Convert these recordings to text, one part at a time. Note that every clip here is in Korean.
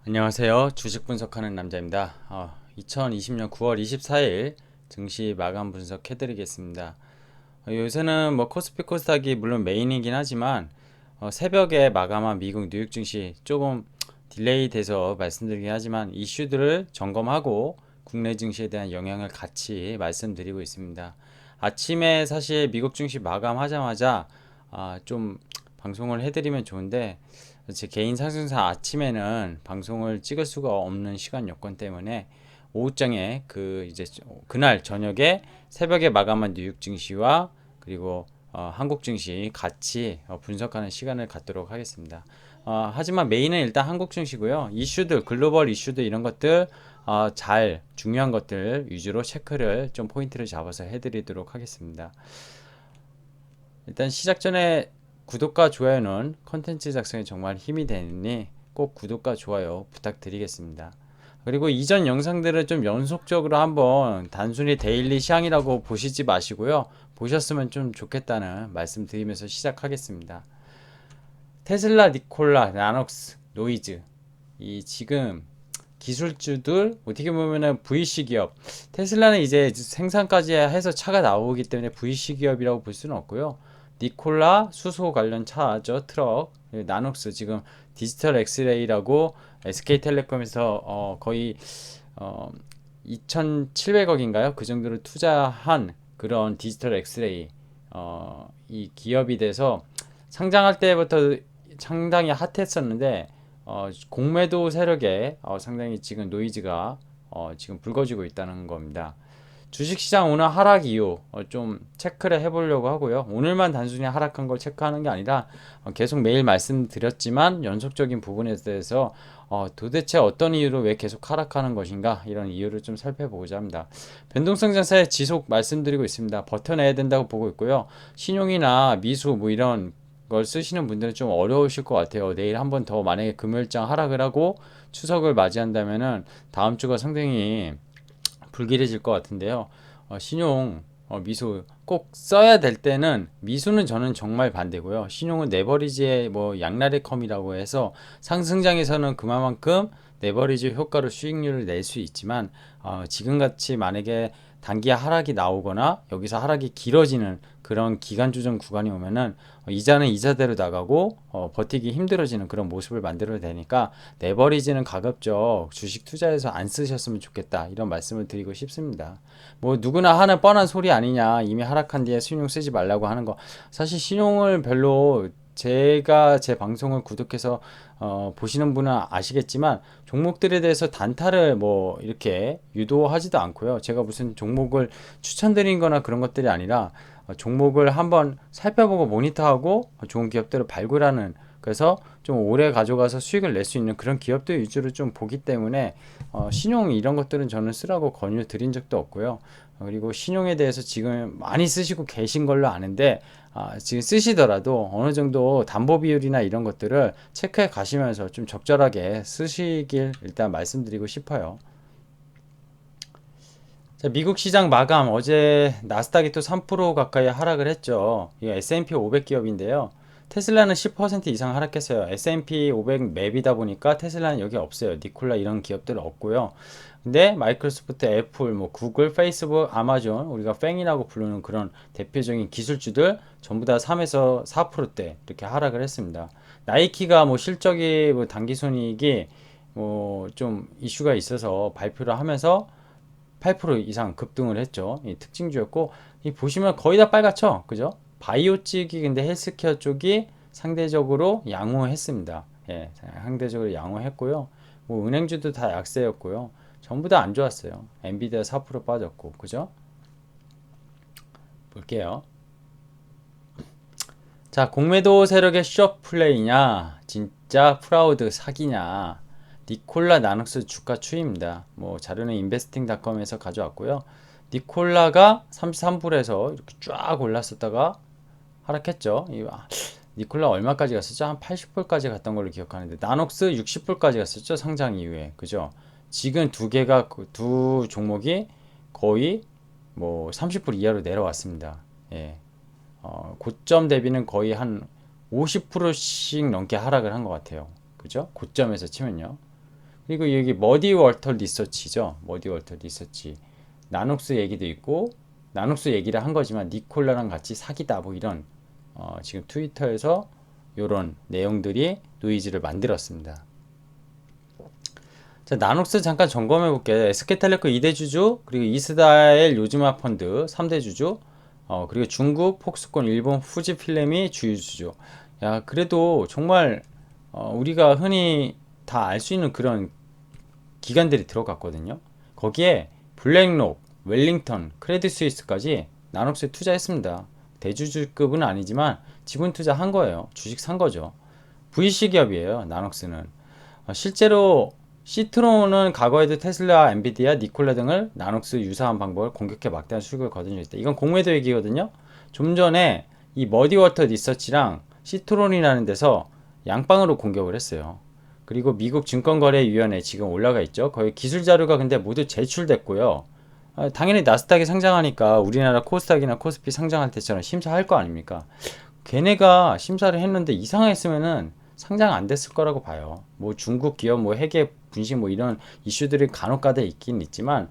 안녕하세요. 주식 분석하는 남자입니다. 2020년 9월 24일 증시 마감 분석해드리겠습니다. 요새는 뭐 코스피 코스닥이 물론 메인이긴 하지만 새벽에 마감한 미국 뉴욕 증시 조금 딜레이 돼서 말씀드리긴 하지만 이슈들을 점검하고 국내 증시에 대한 영향을 같이 말씀드리고 있습니다. 아침에 사실 미국 증시 마감하자마자 좀 방송을 해드리면 좋은데 제 개인 상승사 아침에는 방송을 찍을 수가 없는 시간 여건 때문에 오후장에 이제 그날 저녁에 새벽에 마감한 뉴욕 증시와 그리고 한국 증시 같이 분석하는 시간을 갖도록 하겠습니다. 하지만 메인은 일단 한국 증시고요. 이슈들, 글로벌 이슈들 이런 것들 잘 중요한 것들 위주로 체크를 좀 포인트를 잡아서 해드리도록 하겠습니다. 일단 시작 전에 구독과 좋아요는 컨텐츠 작성에 정말 힘이 되니 꼭 구독과 좋아요 부탁드리겠습니다. 그리고 이전 영상들을 좀 연속적으로 한번 단순히 데일리 시황이라고 보시지 마시고요. 보셨으면 좀 좋겠다는 말씀 드리면서 시작하겠습니다. 테슬라, 니콜라, 나녹스, 노이즈 이 지금 기술주들 어떻게 보면은 VC 기업 테슬라는 이제 생산까지 해서 차가 나오기 때문에 VC 기업이라고 볼 수는 없고요. 니콜라 수소 관련 차죠. 트럭 나녹스 지금 디지털 엑스레이라고 SK텔레콤에서 거의 어, 2,700억인가요? 그 정도를 투자한 그런 디지털 엑스레이 이 기업이 돼서 상장할 때부터 상당히 핫했었는데 공매도 세력에 상당히 지금 노이즈가 지금 불거지고 있다는 겁니다. 주식시장 오늘 하락 이유 좀 체크를 해보려고 하고요. 오늘만 단순히 하락한 걸 체크하는 게 아니라 계속 매일 말씀드렸지만 연속적인 부분에 대해서 도대체 어떤 이유로 왜 계속 하락하는 것인가 이런 이유를 좀 살펴보고자 합니다. 변동성 장세에 지속 말씀드리고 있습니다. 버텨내야 된다고 보고 있고요. 신용이나 미수 뭐 이런 걸 쓰시는 분들은 좀 어려우실 것 같아요. 내일 한번 더 만약에 금요일장 하락을 하고 추석을 맞이한다면은 다음 주가 상당히 불길해질 것 같은데요. 신용, 미수 꼭 써야 될 때는 미수는 저는 정말 반대고요. 신용은 레버리지의 뭐 양날의컴이라고 해서 상승장에서는 그만큼 레버리지 효과로 수익률을 낼 수 있지만 지금 같이 만약에 단기 하락이 나오거나 여기서 하락이 길어지는 그런 기간 조정 구간이 오면은 이자는 이자대로 나가고 버티기 힘들어지는 그런 모습을 만들어야 되니까 레버리지는 가급적 주식 투자에서 안 쓰셨으면 좋겠다 이런 말씀을 드리고 싶습니다. 뭐 누구나 하는 뻔한 소리 아니냐 이미 하락한 뒤에 신용 쓰지 말라고 하는 거 사실 신용을 별로 제가 제 방송을 구독해서 보시는 분은 아시겠지만 종목들에 대해서 단타를 뭐 이렇게 유도하지도 않고요. 제가 무슨 종목을 추천드린 거나 그런 것들이 아니라 종목을 한번 살펴보고 모니터하고 좋은 기업들을 발굴하는 그래서 좀 오래 가져가서 수익을 낼 수 있는 그런 기업들 위주로 좀 보기 때문에 신용 이런 것들은 저는 쓰라고 권유 드린 적도 없고요. 그리고 신용에 대해서 지금 많이 쓰시고 계신 걸로 아는데 지금 쓰시더라도 어느 정도 담보 비율이나 이런 것들을 체크해 가시면서 좀 적절하게 쓰시길 일단 말씀드리고 싶어요. 자, 미국 시장 마감 어제 나스닥이 또 3% 가까이 하락을 했죠. 이 S&P 500 기업인데요. 테슬라는 10% 이상 하락했어요. S&P 500 맵이다 보니까 테슬라는 여기 없어요. 니콜라 이런 기업들 없고요. 근데 마이크로소프트, 애플, 뭐 구글, 페이스북, 아마존 우리가 팽이라고 부르는 그런 대표적인 기술주들 전부 다 3에서 4%대 이렇게 하락을 했습니다. 나이키가 뭐 실적이 뭐 당기순이익이 뭐 좀 이슈가 있어서 발표를 하면서 8% 이상 급등을 했죠. 이 특징주였고, 이 보시면 거의 다 빨갛죠? 그죠? 바이오 쪽이 근데 헬스케어 쪽이 상대적으로 양호했습니다. 예, 상대적으로 양호했고요. 뭐 은행주도 다 약세였고요. 전부 다 안 좋았어요. 엔비디아 4% 빠졌고, 그죠? 볼게요. 자, 공매도 세력의 숏플레이냐, 진짜 프라우드 사기냐, 니콜라 나눅스 주가 추이입니다. 뭐 자료는 인베스팅닷컴에서 가져왔고요. 니콜라가 33불에서 이렇게 쫙 올랐었다가 하락했죠. 니콜라 얼마까지 갔었죠? 한 80불까지 갔던 걸로 기억하는데 나녹스 60불까지 갔었죠. 상장 이후에. 그죠? 지금 두 개가 두 종목이 거의 뭐 30불 이하로 내려왔습니다. 예. 고점 대비는 거의 한 50%씩 넘게 하락을 한 것 같아요. 그죠? 고점에서 치면요. 그리고 여기 머디 월터 리서치죠. 머디 월터 리서치. 나눅스 얘기도 있고, 나눅스 얘기를 한 거지만 니콜라랑 같이 사기다 뭐 이런 지금 트위터에서 이런 내용들이 노이즈를 만들었습니다. 자, 나눅스 잠깐 점검해 볼게요. SK텔레콤 2대 주주, 그리고 이스라엘 요즈마 펀드 3대 주주, 그리고 중국 폭스콘, 일본 후지필름이 주유 주주. 야, 그래도 정말 우리가 흔히 다 알 수 있는 그런 기관들이 들어갔거든요. 거기에 블랙록, 웰링턴, 크레딧 스위스까지 나눅스에 투자했습니다. 대주주급은 아니지만 지분 투자한 거예요. 주식 산 거죠. VC 기업이에요. 나눅스는. 실제로 시트론은 과거에도 테슬라, 엔비디아, 니콜라 등을 나눅스 유사한 방법을 공격해 막대한 수익을 거둔 적이 있다. 이건 공매도 얘기거든요. 좀 전에 이 머디워터 리서치랑 시트론이라는 데서 양방으로 공격을 했어요. 그리고 미국 증권거래위원회 지금 올라가 있죠. 거의 기술 자료가 근데 모두 제출됐고요. 당연히 나스닥에 상장하니까 우리나라 코스닥이나 코스피 상장할 때처럼 심사할 거 아닙니까? 걔네가 심사를 했는데 이상했으면은 상장 안 됐을 거라고 봐요. 뭐 중국 기업 뭐 핵의 분식 뭐 이런 이슈들이 간혹가다 있긴 있지만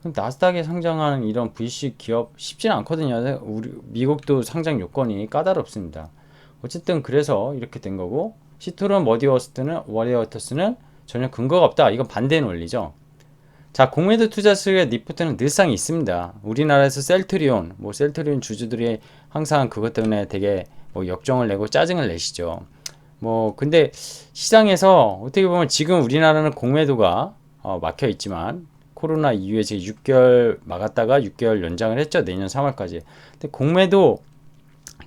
나스닥에 상장하는 이런 VC 기업 쉽지는 않거든요. 우리 미국도 상장 요건이 까다롭습니다. 어쨌든 그래서 이렇게 된 거고 시트론 머디워터스는 전혀 근거가 없다. 이건 반대 논리죠. 자, 공매도 투자 수익의 리포트는 늘상 있습니다. 우리나라에서 셀트리온, 뭐 셀트리온 주주들이 항상 그것 때문에 되게 뭐 역정을 내고 짜증을 내시죠. 뭐 근데 시장에서 어떻게 보면 지금 우리나라는 공매도가 막혀 있지만 코로나 이후에 지금 6개월 막았다가 6개월 연장을 했죠. 내년 3월까지. 근데 공매도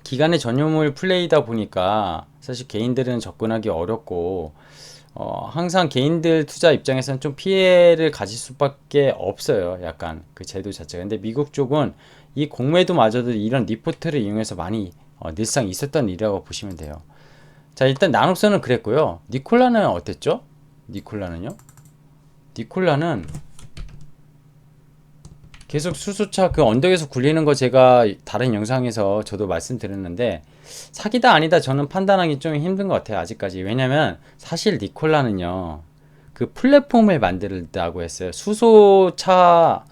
기간의 전유물 플레이다 보니까 사실 개인들은 접근하기 어렵고 항상 개인들 투자 입장에서는 좀 피해를 가질 수밖에 없어요. 약간 그 제도 자체가. 근데 미국 쪽은 이 공매도마저도 이런 리포트를 이용해서 많이 늘상 있었던 일이라고 보시면 돼요. 자, 일단 나눅스는 그랬고요. 니콜라는 어땠죠? 니콜라는요? 니콜라는 계속 수소차 그 언덕에서 굴리는 거 제가 다른 영상에서 저도 말씀드렸는데 사기다 아니다 저는 판단하기 좀 힘든 것 같아요. 아직까지. 왜냐면 사실 니콜라는요. 그 플랫폼을 만들다고 했어요. 수소차의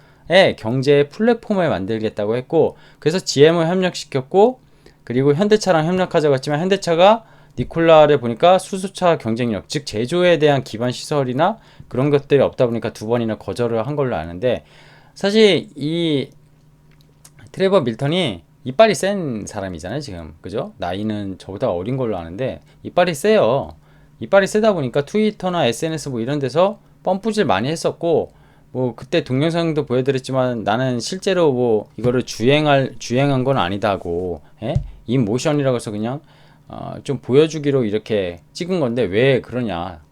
경제 플랫폼을 만들겠다고 했고 그래서 GM을 협력시켰고 그리고 현대차랑 협력하자고 했지만 현대차가 니콜라를 보니까 수소차 경쟁력, 즉 제조에 대한 기반 시설이나 그런 것들이 없다 보니까 두 번이나 거절을 한 걸로 아는데 사실 이 트레버 밀턴이 이빨이 센 사람이잖아요 지금. 그죠? 나이는 저보다 어린 걸로 아는데 이빨이 세요. 이빨이 세다 보니까 트위터나 SNS 뭐 이런 데서 펌프질 많이 했었고 뭐 그때 동영상도 보여드렸지만 나는 실제로 뭐 이거를 주행한 건 아니다고 인모션이라고 해서 그냥 좀 보여주기로 이렇게 찍은 건데 왜 그러냐.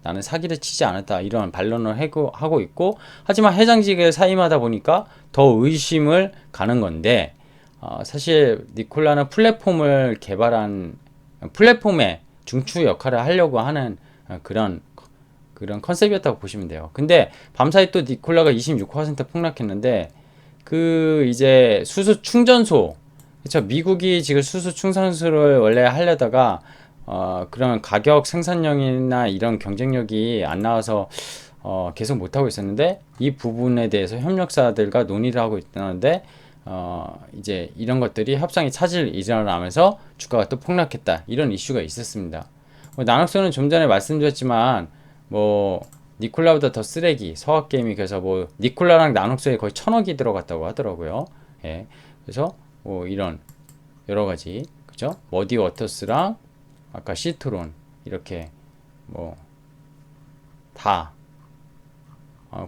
나는 사기를 치지 않았다. 이런 반론을 하고 있고, 하지만 회장직에 사임하다 보니까 더 의심을 가는 건데, 사실 니콜라는 플랫폼을 개발한 플랫폼의 중추 역할을 하려고 하는 그런 컨셉이었다고 보시면 돼요. 근데 밤사이 또 니콜라가 26% 폭락했는데, 그 이제 수소 충전소, 그쵸. 미국이 지금 수소 충전소를 원래 하려다가 그런 가격 생산력이나 이런 경쟁력이 안 나와서 계속 못하고 있었는데 이 부분에 대해서 협력사들과 논의를 하고 있다는데 이제 이런 것들이 협상이 차질 일어나면서 주가가 또 폭락했다 이런 이슈가 있었습니다. 뭐 나눅스는 좀 전에 말씀드렸지만 뭐 니콜라보다 더 쓰레기 서학게임이 그래서 뭐 니콜라랑 나눅스에 거의 1,000억이 들어갔다고 하더라고요. 예. 그래서 뭐 이런 여러 가지 그죠? 머디 워터스랑 아까 시트론 이렇게 뭐 다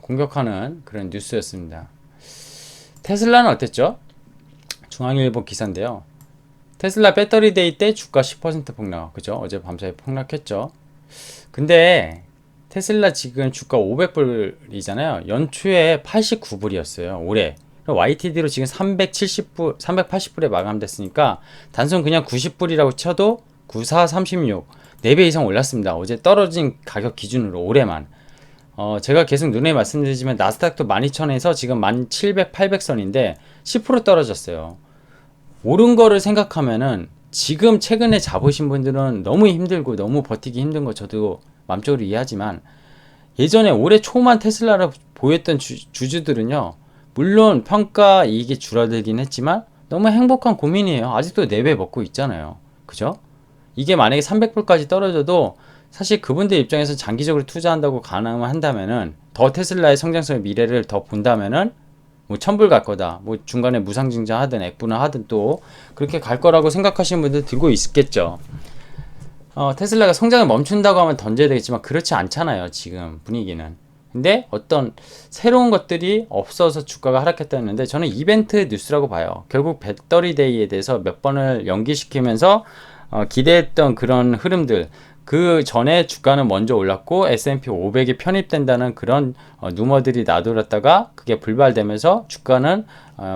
공격하는 그런 뉴스였습니다. 테슬라는 어땠죠? 중앙일보 기사인데요. 테슬라 배터리 데이 때 주가 10% 폭락. 그죠? 어제 밤사이 폭락했죠. 근데 테슬라 지금 주가 500불이잖아요. 연초에 89불이었어요. 올해. YTD로 지금 380불에 마감됐으니까 단순 그냥 90불이라고 쳐도 9436 4배 이상 올랐습니다. 어제 떨어진 가격 기준으로 올해만. 제가 계속 눈에 말씀드리지만 나스닥도 12,000에서 지금 1700, 800선인데 10% 떨어졌어요. 오른 거를 생각하면은 지금 최근에 잡으신 분들은 너무 힘들고 너무 버티기 힘든 거 저도 마음적으로 이해하지만 예전에 올해 초만 테슬라를 보였던 주주들은요, 물론 평가 이익이 줄어들긴 했지만 너무 행복한 고민이에요. 아직도 4배 먹고 있잖아요. 그죠? 이게 만약에 300불까지 떨어져도 사실 그분들 입장에서 장기적으로 투자한다고 가능한다면은, 더 테슬라의 성장성의 미래를 더 본다면은 뭐 1000불 갈 거다, 뭐 중간에 무상증자 하든 액분을 하든 또 그렇게 갈 거라고 생각하시는 분들 들고 있겠죠. 테슬라가 성장을 멈춘다고 하면 던져야 되겠지만 그렇지 않잖아요, 지금 분위기는. 근데 어떤 새로운 것들이 없어서 주가가 하락했다는데, 저는 이벤트 뉴스라고 봐요. 결국 배터리 데이에 대해서 몇 번을 연기시키면서 기대했던 그런 흐름들, 그 전에 주가는 먼저 올랐고 S&P 500이 편입된다는 그런 루머들이 나돌았다가 그게 불발되면서 주가는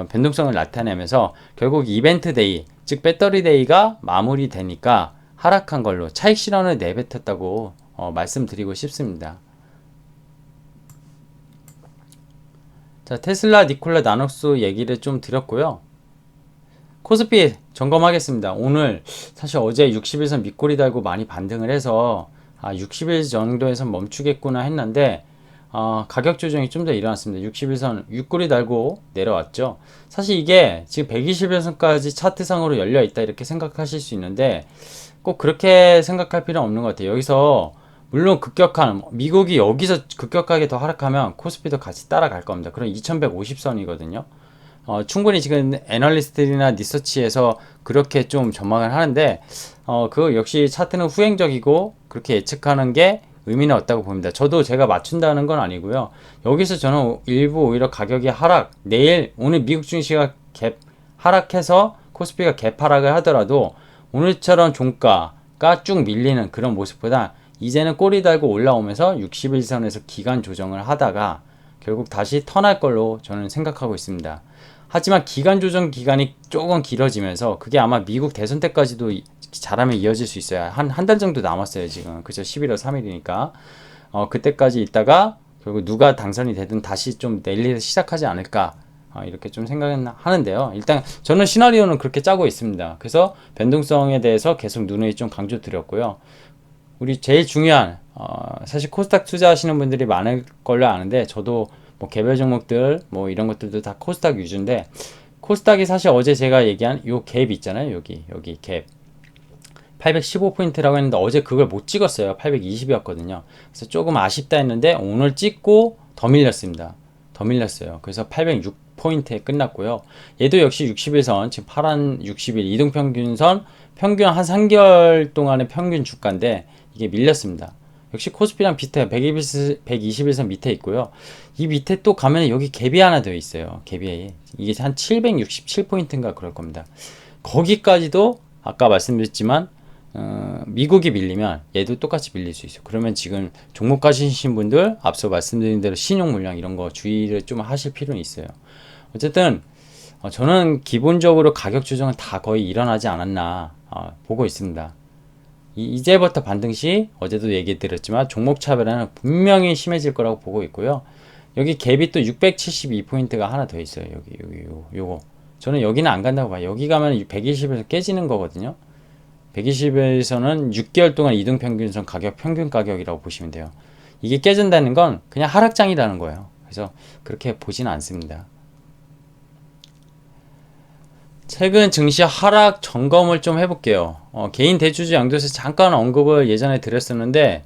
변동성을 나타내면서 결국 이벤트 데이, 즉 배터리 데이가 마무리되니까 하락한 걸로 차익 실현을 내뱉었다고 말씀드리고 싶습니다. 자, 테슬라, 니콜라, 나녹스 얘기를 좀 드렸고요. 코스피 점검하겠습니다. 오늘 사실 어제 60일선 밑꼬리 달고 많이 반등을 해서 60일 정도에서 멈추겠구나 했는데 가격 조정이 좀 더 일어났습니다. 60일선 윗꼬리 달고 내려왔죠. 사실 이게 지금 120일선까지 차트상으로 열려 있다 이렇게 생각하실 수 있는데 꼭 그렇게 생각할 필요는 없는 것 같아요. 여기서 물론 급격한, 미국이 여기서 급격하게 더 하락하면 코스피도 같이 따라갈 겁니다. 그럼 2150선이거든요. 충분히 지금 애널리스트들이나 리서치에서 그렇게 좀 전망을 하는데, 그거 역시 차트는 후행적이고 그렇게 예측하는 게 의미는 없다고 봅니다. 저도 제가 맞춘다는 건 아니고요. 여기서 저는 일부 오히려 가격이 하락, 오늘 미국 증시가 갭 하락해서 코스피가 갭 하락을 하더라도 오늘처럼 종가가 쭉 밀리는 그런 모습보다 이제는 꼬리 달고 올라오면서 60일선에서 기간 조정을 하다가 결국 다시 턴할 걸로 저는 생각하고 있습니다. 하지만 기간 조정 기간이 조금 길어지면서 그게 아마 미국 대선 때까지도 잘하면 이어질 수 있어요. 한 달 정도 남았어요, 지금. 그죠? 11월 3일이니까. 그때까지 있다가 결국 누가 당선이 되든 다시 좀 내리기 시작하지 않을까. 이렇게 좀 생각은 하는데요. 일단 저는 시나리오는 그렇게 짜고 있습니다. 그래서 변동성에 대해서 계속 누누이 좀 강조 드렸고요. 우리 제일 중요한 사실 코스닥 투자하시는 분들이 많을 걸로 아는데, 저도 뭐 개별 종목들 뭐 이런 것들도 다 코스닥 위주인데, 코스닥이 사실 어제 제가 얘기한 요 갭 있잖아요. 여기 갭 815포인트라고 했는데 어제 그걸 못 찍었어요. 820이었거든요. 그래서 조금 아쉽다 했는데 오늘 찍고 더 밀렸습니다. 더 밀렸어요. 그래서 806포인트에 끝났고요. 얘도 역시 60일선, 지금 파란 60일 이동평균선, 평균 한 3개월 동안의 평균 주가인데 이게 밀렸습니다. 역시 코스피랑 비슷해요. 120일선 밑에 있고요. 이 밑에 또 가면 여기 갭이 하나 더 있어요. 갭이 이게 한 767포인트인가 그럴 겁니다. 거기까지도 아까 말씀드렸지만 미국이 밀리면 얘도 똑같이 밀릴 수 있어요. 그러면 지금 종목 가지신 분들 앞서 말씀드린 대로 신용 물량 이런 거 주의를 좀 하실 필요는 있어요. 어쨌든 저는 기본적으로 가격 조정은 다 거의 일어나지 않았나 보고 있습니다. 이제부터 반등 시 어제도 얘기 드렸지만 종목 차별화는 분명히 심해질 거라고 보고 있고요. 여기 갭이 또 672포인트가 하나 더 있어요. 요거 저는 여기는 안 간다고 봐요. 여기 가면 120에서 깨지는 거거든요. 120에서는 6개월 동안 이동평균선 가격 평균 가격이라고 보시면 돼요. 이게 깨진다는 건 그냥 하락장이라는 거예요. 그래서 그렇게 보지는 않습니다. 최근 증시 하락 점검을 좀 해볼게요. 개인 대주주 양도세 잠깐 언급을 예전에 드렸었는데,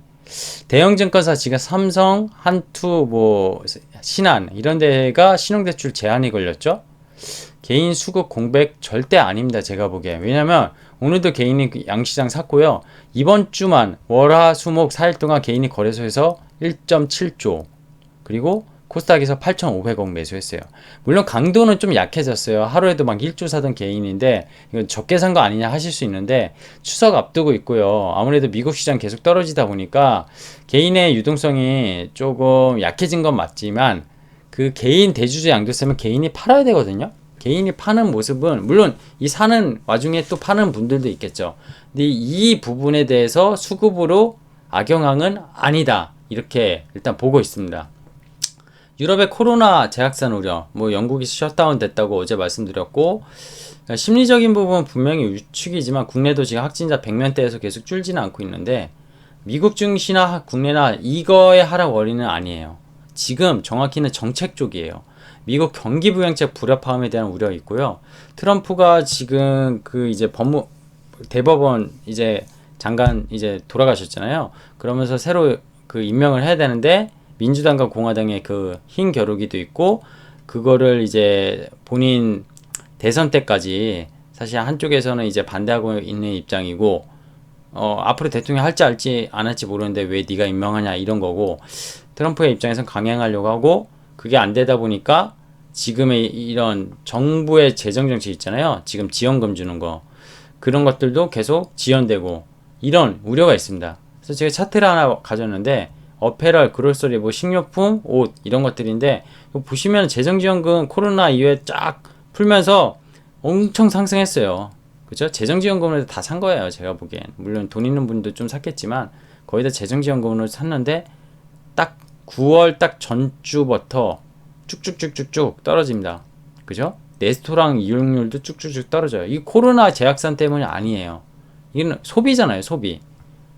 대형 증권사 지금 삼성, 한투, 뭐 신한 이런 데가 신용대출 제한이 걸렸죠. 개인 수급 공백 절대 아닙니다. 제가 보기에. 왜냐면 오늘도 개인이 양시장 샀고요. 이번 주만 월화 수목 4일 동안 개인이 거래소에서 1.7조, 그리고 코스닥에서 8,500억 매수했어요. 물론 강도는 좀 약해졌어요. 하루에도 막 1조 사던 개인인데 이건 적게 산 거 아니냐 하실 수 있는데, 추석 앞두고 있고요. 아무래도 미국 시장 계속 떨어지다 보니까 개인의 유동성이 조금 약해진 건 맞지만, 그 개인 대주주 양도세면 개인이 팔아야 되거든요. 개인이 파는 모습은 물론 이 사는 와중에 또 파는 분들도 있겠죠. 근데 이 부분에 대해서 수급으로 악영향은 아니다, 이렇게 일단 보고 있습니다. 유럽의 코로나 재확산 우려, 뭐 영국이 셧다운 됐다고 어제 말씀드렸고, 심리적인 부분은 분명히 위축이지만 국내도 지금 확진자 100명대에서 계속 줄지는 않고 있는데, 미국 증시나 국내나 이거의 하락 원인은 아니에요. 지금 정확히는 정책 쪽이에요. 미국 경기 부양책 불협화음에 대한 우려가 있고요. 트럼프가 지금 그 이제 대법원 이제 장관 이제 돌아가셨잖아요. 그러면서 새로 그 임명을 해야 되는데 민주당과 공화당의 그 흰 겨루기도 있고 그거를 이제 본인 대선 때까지 사실 한쪽에서는 이제 반대하고 있는 입장이고 앞으로 대통령 할지 안 할지 모르는데 왜 네가 임명하냐 이런 거고 트럼프의 입장에선 강행하려고 하고 그게 안 되다 보니까 지금의 이런 정부의 재정 정책 있잖아요. 지금 지원금 주는 거 그런 것들도 계속 지연되고 이런 우려가 있습니다. 그래서 제가 차트를 하나 가졌는데 어페럴, 그로서리, 뭐 식료품, 옷 이런 것들인데 보시면 재정지원금 코로나 이후에 쫙 풀면서 엄청 상승했어요. 그죠? 재정지원금으로 다 산 거예요. 제가 보기엔. 물론 돈 있는 분도 좀 샀겠지만 거의 다 재정지원금으로 샀는데 딱 9월 딱 전주부터 쭉쭉쭉쭉쭉 떨어집니다. 그죠? 레스토랑 이용률도 쭉쭉쭉 떨어져요. 이 코로나 재확산 때문이 아니에요. 이건 소비잖아요. 소비.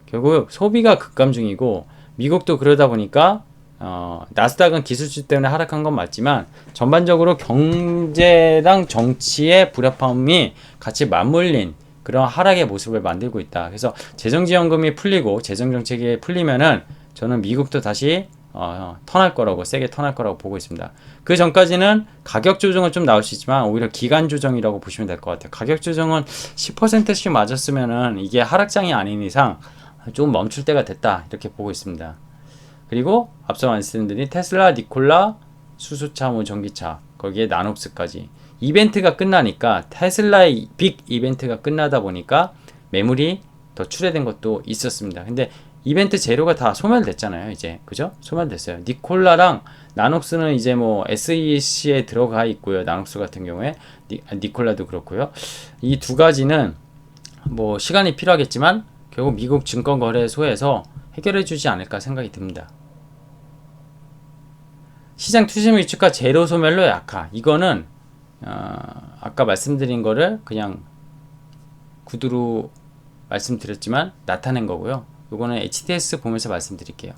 결국 소비가 급감 중이고 미국도 그러다 보니까 나스닥은 기술주 때문에 하락한 건 맞지만 전반적으로 경제랑 정치의 불협화음이 같이 맞물린 그런 하락의 모습을 만들고 있다. 그래서 재정지원금이 풀리고 재정정책이 풀리면은 저는 미국도 다시 턴할 거라고 세게 턴할 거라고 보고 있습니다. 그 전까지는 가격 조정은 좀 나올 수 있지만 오히려 기간 조정이라고 보시면 될 것 같아요. 가격 조정은 10%씩 맞았으면은 이게 하락장이 아닌 이상 좀 멈출 때가 됐다 이렇게 보고 있습니다. 그리고 앞서 말씀드린 테슬라, 니콜라, 수소차, 뭐 전기차 거기에 나녹스까지 이벤트가 끝나니까 테슬라의 빅 이벤트가 끝나다 보니까 매물이 더 출회된 것도 있었습니다. 근데 이벤트 재료가 다 소멸됐잖아요. 이제 그죠? 소멸됐어요. 니콜라랑 나녹스는 이제 뭐 SEC에 들어가 있고요. 나녹스 같은 경우에 니콜라도 그렇고요. 이 두 가지는 뭐 시간이 필요하겠지만 결국 미국 증권거래소에서 해결해 주지 않을까 생각이 듭니다. 시장 투심 위축과 재료 소멸로 약화. 이거는 아까 말씀드린 거를 그냥 구두로 말씀드렸지만 나타낸 거고요. 이거는 HTS 보면서 말씀드릴게요.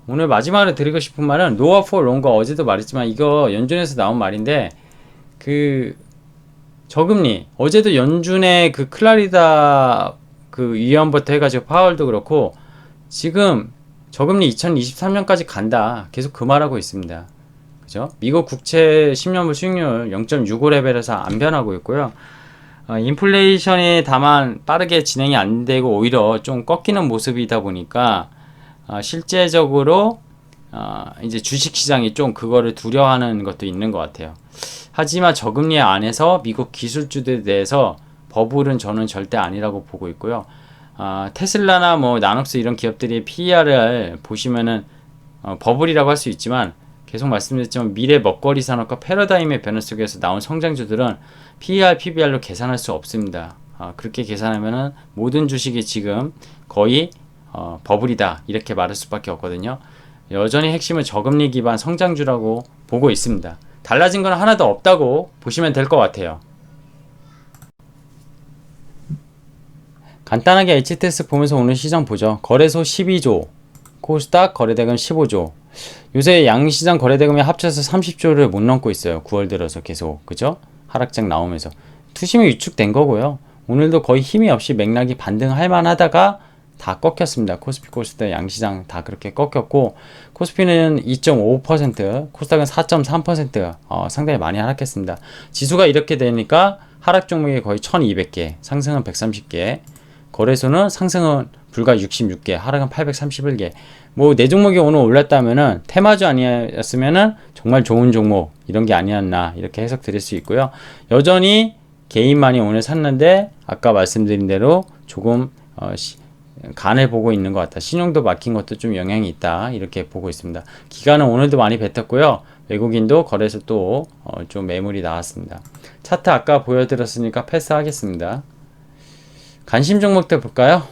오늘 마지막으로 드리고 싶은 말은 노아 for longer. 어제도 말했지만 이거 연준에서 나온 말인데 그 저금리 어제도 연준의 그 클라리다 그 위원부터 해가지고 파월도 그렇고 지금 저금리 2023년까지 간다. 계속 그 말하고 있습니다. 그죠? 미국 국채 10년물 수익률 0.65 레벨에서 안 변하고 있고요. 인플레이션이 다만 빠르게 진행이 안 되고 오히려 좀 꺾이는 모습이다 보니까 실제적으로 이제 주식시장이 좀 그거를 두려워하는 것도 있는 것 같아요. 하지만 저금리 안에서 미국 기술주들에 대해서 버블은 저는 절대 아니라고 보고 있고요. 테슬라나 뭐 나녹스 이런 기업들이 PER을 보시면은 버블이라고 할 수 있지만 계속 말씀드렸지만 미래 먹거리 산업과 패러다임의 변화 속에서 나온 성장주들은 PER, PBR로 계산할 수 없습니다. 그렇게 계산하면은 모든 주식이 지금 거의 버블이다 이렇게 말할 수밖에 없거든요. 여전히 핵심은 저금리 기반 성장주라고 보고 있습니다. 달라진 건 하나도 없다고 보시면 될 것 같아요. 간단하게 HTS 보면서 오늘 시장 보죠. 거래소 12조, 코스닥 거래대금 15조. 요새 양시장 거래대금이 합쳐서 30조를 못 넘고 있어요. 9월 들어서 계속 그죠? 하락장 나오면서 투심이 위축된 거고요. 오늘도 거의 힘이 없이 맥락이 반등할 만하다가 다 꺾였습니다. 코스피, 코스닥, 양시장 다 그렇게 꺾였고 코스피는 2.5%, 코스닥은 4.3% 상당히 많이 하락했습니다. 지수가 이렇게 되니까 하락 종목이 거의 1200개, 상승은 130개, 거래소는 상승은 불과 66개, 하락은 831개. 뭐 네 종목이 오늘 올랐다면은 테마주 아니었으면은 정말 좋은 종목 이런 게 아니었나 이렇게 해석 드릴 수 있고요. 여전히 개인만이 오늘 샀는데 아까 말씀드린 대로 조금 간을 보고 있는 것 같다. 신용도 막힌 것도 좀 영향이 있다 이렇게 보고 있습니다. 기간은 오늘도 많이 뱉었고요. 외국인도 거래소 또 좀 매물이 나왔습니다. 차트 아까 보여드렸으니까 패스하겠습니다. 관심 종목들 볼까요?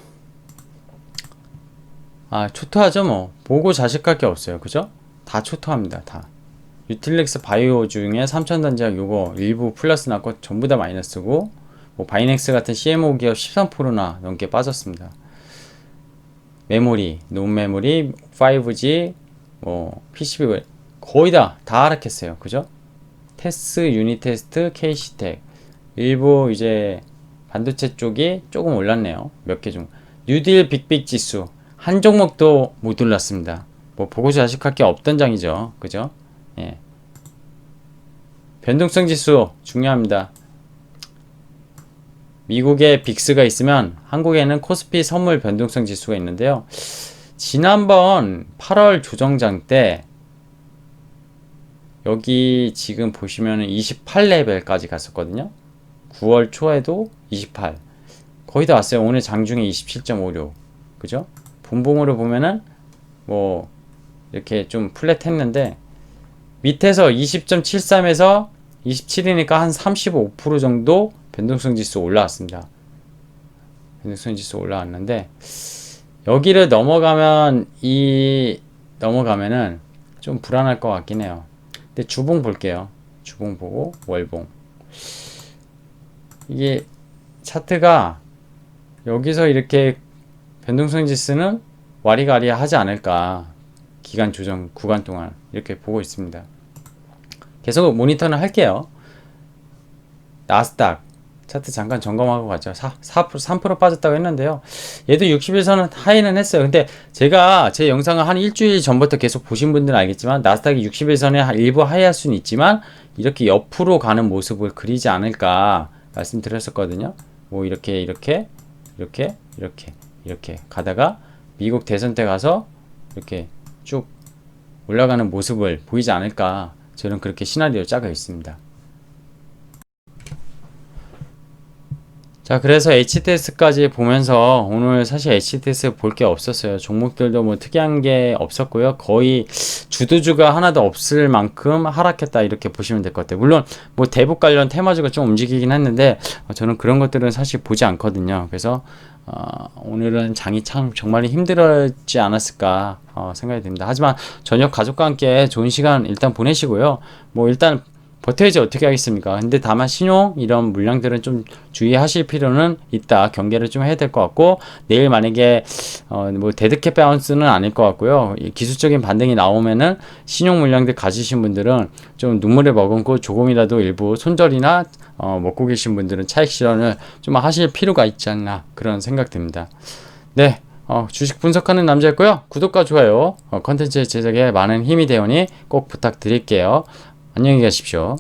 초토하죠 뭐. 보고 자식할 게 없어요. 그죠? 다 초토합니다. 다. 유틸렉스 바이오 중에 삼천단지약 요거 일부 플러스 났고 전부 다 마이너스고 뭐 바이넥스 같은 CMO 기업 13%나 넘게 빠졌습니다. 메모리, 논 메모리, 5G, 뭐 PCB 거의 다 하락했어요. 그죠? 테스, 유니테스트, KC텍 일부 이제 반도체 쪽이 조금 올랐네요. 몇 개 중. 뉴딜 빅빅 지수 한 종목도 못 올랐습니다. 뭐 보고 자식할 게 없던 장이죠. 그죠? 예. 변동성 지수 중요합니다. 미국에 빅스가 있으면 한국에는 코스피 선물 변동성 지수가 있는데요. 지난번 8월 조정장 때 여기 지금 보시면 28레벨까지 갔었거든요. 9월 초에도 28. 거의 다 왔어요. 오늘 장중에 27.56. 그죠? 분봉으로 보면은 뭐 이렇게 좀 플랫했는데 밑에서 20.73에서 27이니까 한 35% 정도 변동성 지수 올라왔습니다. 변동성 지수 올라왔는데 여기를 넘어가면은 좀 불안할 것 같긴 해요. 근데 주봉 볼게요. 주봉 보고 월봉. 이게 차트가 여기서 이렇게 변동성 지수는 와리가리 하지 않을까. 기간 조정 구간 동안 이렇게 보고 있습니다. 계속 모니터는 할게요. 나스닥 차트 잠깐 점검하고 가죠. 3% 빠졌다고 했는데요. 얘도 60일선은 하이는 했어요. 근데 제가 제 영상을 한 일주일 전부터 계속 보신 분들은 알겠지만 나스닥이 60일선에 일부 하이할 수는 있지만 이렇게 옆으로 가는 모습을 그리지 않을까 말씀드렸었거든요. 뭐 이렇게 가다가 미국 대선 때 가서 이렇게 쭉 올라가는 모습을 보이지 않을까 저는 그렇게 시나리오 짜고 있습니다. 자, 그래서 HTS까지 보면서 오늘 사실 HTS 볼 게 없었어요. 종목들도 뭐 특이한 게 없었고요. 거의 주도주가 하나도 없을 만큼 하락했다 이렇게 보시면 될 것 같아요. 물론 뭐 대북 관련 테마주가 좀 움직이긴 했는데 저는 그런 것들은 사실 보지 않거든요. 그래서 오늘은 장이 참 정말 힘들었지 않았을까 생각이 듭니다. 하지만 저녁 가족과 함께 좋은 시간 일단 보내시고요. 뭐 일단 버텨야지 어떻게 하겠습니까? 근데 다만 신용 이런 물량들은 좀 주의하실 필요는 있다. 경계를 좀 해야 될 것 같고 내일 만약에 뭐 데드캣 바운스는 아닐 것 같고요. 기술적인 반등이 나오면은 신용 물량들 가지신 분들은 좀 눈물을 머금고 조금이라도 일부 손절이나 먹고 계신 분들은 차익 실현을 좀 하실 필요가 있지 않나 그런 생각 듭니다. 네. 주식 분석하는 남자였고요. 구독과 좋아요, 컨텐츠 제작에 많은 힘이 되오니 꼭 부탁드릴게요. 안녕히 가십시오.